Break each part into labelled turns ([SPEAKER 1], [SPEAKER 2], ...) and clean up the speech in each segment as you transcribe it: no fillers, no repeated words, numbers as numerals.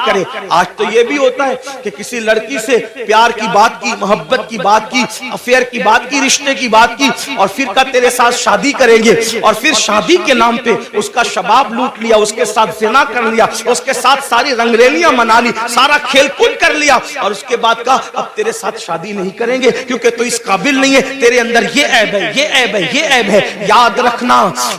[SPEAKER 1] کرے. آج تو یہ بھی ہوتا ہے کہ کسی لڑکی سے پیار کی بات کی, محبت کی بات کی, افیئر کی بات کی, رشتے کی بات کی, اور پھر کا تیرے ساتھ شادی کریں گے, اور پھر شادی کے نام پہ اس کا شباب لوٹ لیا, اس کے ساتھ زنا کر لیا, اس کے ساتھ ساری رنگریلیاں منا لی, سارا کھیل کود کر لیا, اور اس کے بعد کہا اب تیرے ساتھ شادی نہیں کریں گے کیونکہ تو اس قابل نہیں ہے, تیرے اندر یہ عیب ہے, یہ عیب ہے, یہ عیب ہے. یاد رکھنا,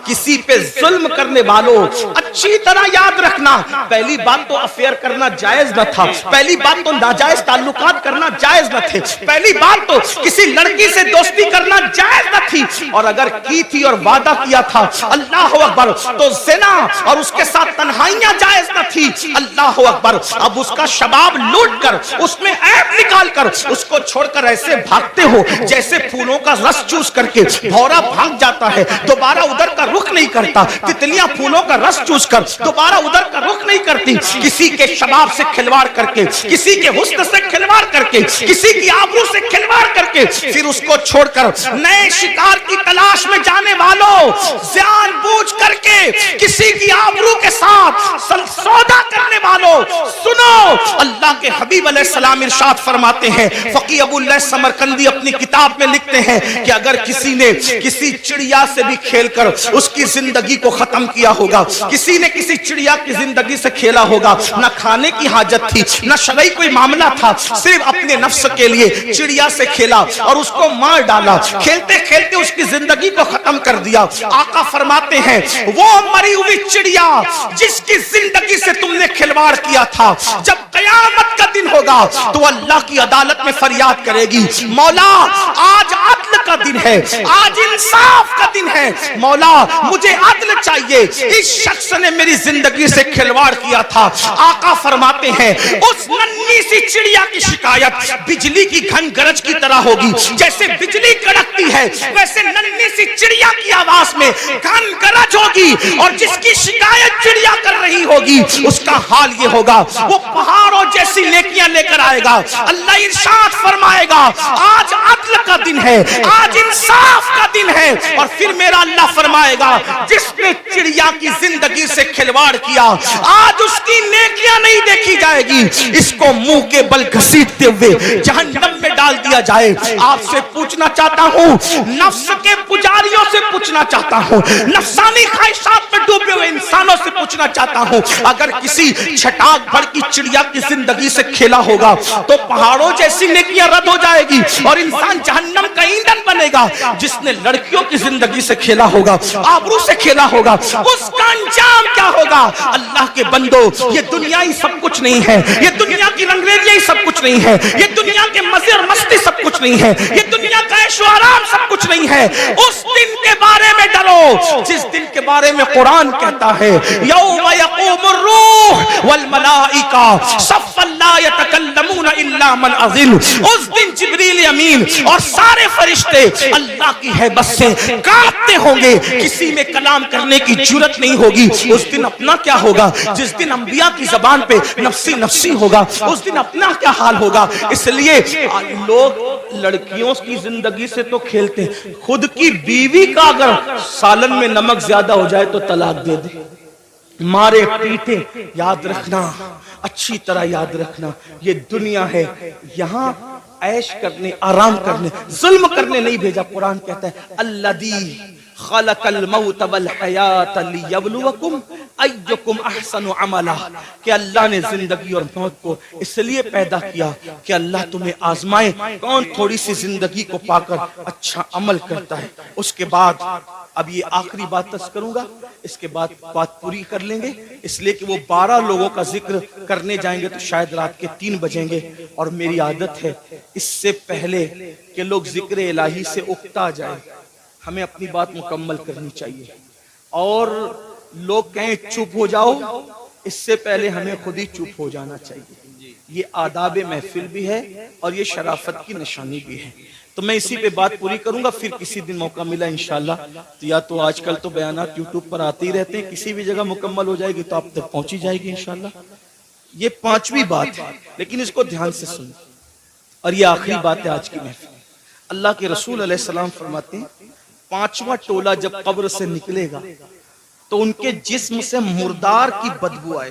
[SPEAKER 1] کسی پہ ظلم کرنے والوں اچھی طرح یاد رکھنا, پہلی بات تو افیئر کرنا جائز نہ تھا, پہلی بات تو ناجائز تعلقات کرنا جائز نہ تھے, پہلی بات تو کسی لڑکی سے دوستی کرنا جائز نہ تھی, اور اگر کی تھی اور وعدہ کیا تھا اللہ اکبر تو زنا اور اس کے ساتھ تنہائیاں جائز نہ تھی. اللہ اکبر. اب اس کا شباب لوٹ کر, اس میں عیب نکال کر, اس کو چھوڑ کر ایسے بھاگتے ہو جیسے پھولوں کا رس چوس کر کے بھورا بھاگ جاتا ہے, دوبارہ ادھر کا رخ نہیں کرتا. تتلیاں پھولوں کا رس چوس کر دوبارہ ادھر کا رخ نہیں کرتی. کسی کے شباب سے کھلواڑ کر کے, کسی کے حسن سے کھلواڑ کر کے, کسی کی آبرو سے کھلواڑ کر کے, پھر اس کو چھوڑ کر نئے شکار کی تلاش میں جانے والوں, جان بوجھ کر کے کسی کی آبرو کے ساتھ سودا کرنے والوں, سنو اللہ کے حبیب علیہ السلام ارشاد فرماتے ہیں, فقیہ ابو اللہ سمرقندی اپنی کتاب میں لکھتے ہیں کہ اگر کسی نے کسی چڑیا سے بھی کھیل کر اس کی زندگی کو ختم کیا ہوگا, کسی نے کسی چڑیا کی زندگی سے کھیلا ہوگا, نہ کھانے کی حاجت تھی, نہ شرعی کوئی معاملہ تھا, صرف اپنے نفس کے لیے چڑیا سے کھیلا اور اس کو مار ڈالا, کھیلتے کھیلتے اس کی زندگی کو ختم کر دیا. آقا فرماتے ہیں وہ مری ہوئی چڑیا جس کی زندگی سے تم نے کھلواڑ کیا تھا, جب قیامت کا دن ہوگا تو اللہ کی عدالت میں فریاد کرے گی, مولا آج عدل کا دن ہے, آج انصاف کا دن ہے, مولا مجھے عدل چاہیے, اس شخص نے میری زندگی سے کھلواڑ کیا تھا. آقا فرماتے ہیں اس ننھی سی چڑیا کی شکایت بجلی کی گھن گرج کی طرح ہوگی, جیسے بجلی کڑکتی ہے ویسے ننھی سی چڑیا کی آواز میں گھن گرج ہوگی, اور جس کی شکایت چڑیا کر رہی ہوگی اس کا حال یہ ہوگا وہ پہاڑوں جیسی نیکیاں لے کر آئے گا. اللہ ارشاد فرمائے گا آج عدل کا دن ہے, آج انصاف کا دن ہے, اور پھر میرا اللہ فرمائے گا جس نے چڑیا کی زندگی سے کھلواڑ کیا آج اس کی نیکیاں نہیں دیکھی جائے گی, اس کو منہ کے بل گھسیٹتے ہوئے جہنم میں ڈال دیا جائے. آپ سے پوچھنا چاہتا ہوں, نفس کے پجاریوں سے پوچھنا چاہتا ہوں, نفسانی خواہشات میں ڈوبے ہوئے انسانوں سے پوچھنا چاہتا ہوں, اگر کسی چھٹاک بھر کی چڑیا کی زندگی سے کھیلا ہوگا تو پہاڑوں جیسی نیکیاں رد ہو جائے گی اور انسان جہنم کا ایندھن بنے گا. جس نے لڑکیوں کی زندگی سے کھیلا ہوگا, آبرو سے کھیلا ہوگا, اس کا انجام کیا ہوگا؟ اللہ کے بندو, یہ دنیا ہی سب کچھ نہیں ہے, یہ دنیا کی رنگریلیاں ہی سب کچھ نہیں ہے, یہ دنیا کے مزے اور مستی سب کچھ نہیں ہے, یہ دنیا کا عیش و آرام سب کچھ نہیں ہے. اس دن کے بارے میں ڈرو جس دن کے بارے میں قرآن کہتا ہے یوم یقوم الروح والملائکہ صفا لا یتکلمون الا من اذن. اس دن جبریل امین اور سارے فرشتے اللہ کی ہیبت سے کانپتے ہوں گے, کسی میں کلام کرنے کی جرت نہیں ہوگی. اس دن اپنا کیا ہوگا؟ جس دن انبیاء کی زبان پہ نفسی نفسی ہوگا, اس دن اپنا کیا حال ہوگا؟ اس لیے لوگ لڑکیوں کی زندگی سے تو کھیلتے ہیں, خود کی بیوی کا اگر سالن میں نمک زیادہ ہو جائے تو طلاق دے دے, مارے پیٹے. یاد رکھنا, اچھی طرح یاد رکھنا, یہ دنیا ہے, یہاں عیش کرنے, آرام کرنے, ظلم کرنے نہیں بھیجا. قرآن کہتا ہے الذی خلق الموت والحیات لیبلوکم ایکم احسن عملا, کہ اللہ نے زندگی اور موت کو اس لیے پیدا کیا کہ اللہ تمہیں آزمائے کون تھوڑی سی زندگی کو پا کر اچھا عمل کرتا ہے. اس کے بعد اب یہ آخری بات تس کروں گا, اس کے بعد بات پوری کر لیں گے, اس لیے کہ وہ 12 لوگوں کا ذکر کرنے جائیں گے تو شاید رات کے 3 بجیں گے, اور میری عادت ہے اس سے پہلے کہ لوگ ذکر الہی سے اکتا جائے ہمیں اپنی بات مکمل کرنی چاہیے, اور لوگ کہیں چپ ہو جاؤ, اس سے پہلے ہمیں خود ہی چپ ہو جانا چاہیے. یہ آداب محفل بھی ہے اور یہ شرافت کی نشانی بھی ہے. تو میں اسی پہ بات پوری کروں گا, پھر کسی دن موقع ملا انشاءاللہ, تو یا تو آج کل تو بیانات یوٹیوب پر آتے ہی رہتے ہیں, کسی بھی جگہ مکمل ہو جائے گی تو آپ تک پہنچی جائے گی انشاءاللہ. یہ 5ویں بات ہے, لیکن اس کو دھیان سے سنیں, اور یہ آخری بات ہے آج کی محفل. اللہ کے رسول علیہ السلام فرماتے ہیں 5واں ٹولہ جب قبر سے نکلے گا تو ان کے جسم سے مردار کی بدبو آئے.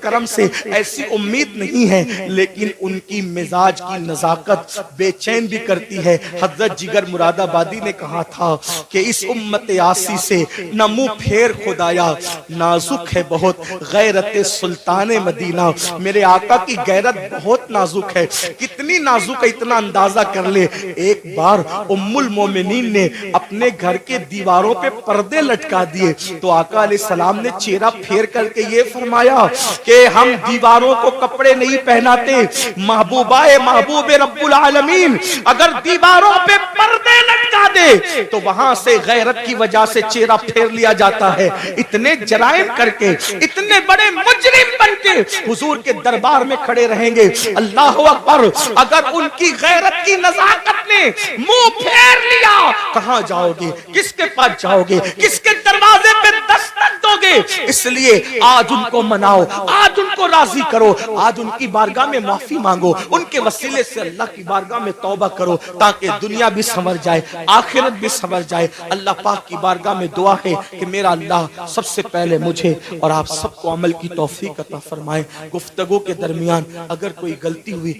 [SPEAKER 1] کرم سے ایسی امید نہیں ہے، لیکن ان کی مزاج کی نزاکت بے چین بھی کرتی ہے۔ حضرت جگر مراد آبادی نے کہا تھا کہ اس امت آسی سے نہ منہ پھیر خدایا، نازک ہے بہت غیرت سلطان مدینہ۔ میرے آقا کی غیرت بہت نازک ہے، کتنی نازک ہے اتنا اندازہ کر لے۔ ایک بار ام المومنین نے اپنے گھر کے دیواروں پہ پردے لٹکا دیے تو آقا علیہ السلام نے چہرہ پھیر کر کے یہ فرمایا کہ ہم دیواروں کو کپڑے نہیں پہناتے، محبوبہ محبوب رب العالمین اگر دیواروں پہ پردے لٹکا دے تو وہاں سے غیرت کی وجہ سے چہرہ پھیر لیا جاتا ہے۔ اتنے جرائم کر کے، اتنے بڑے مجرم بن کے حضور کے دربار میں کھڑے رہیں گے، اللہ اکبر، اگر ان کی غیرت کی نزاکت نے منہ پھیر لیا، کہاں جاؤ گے؟ کس کے پاس جاؤ گے؟ کس کے دروازے پہ دستک دو گے؟ اس لیے آج ان کو مناؤ، آج ان کو راضی کرو، آج ان کی بارگاہ میں معافی مانگو، ان کے وسیلے سے اللہ کی بارگاہ میں توبہ کرو تاکہ دنیا بھی سنور جائے، آخرت بھی سنور جائے۔ اللہ پاک کی بارگاہ میں دعا ہے کہ میرا اللہ سب سے پہلے مجھے اور آپ سب کو عمل کی توفیق عطا فرمائے۔ گفتگو کے درمیان اگر کوئی غلطی ہوئی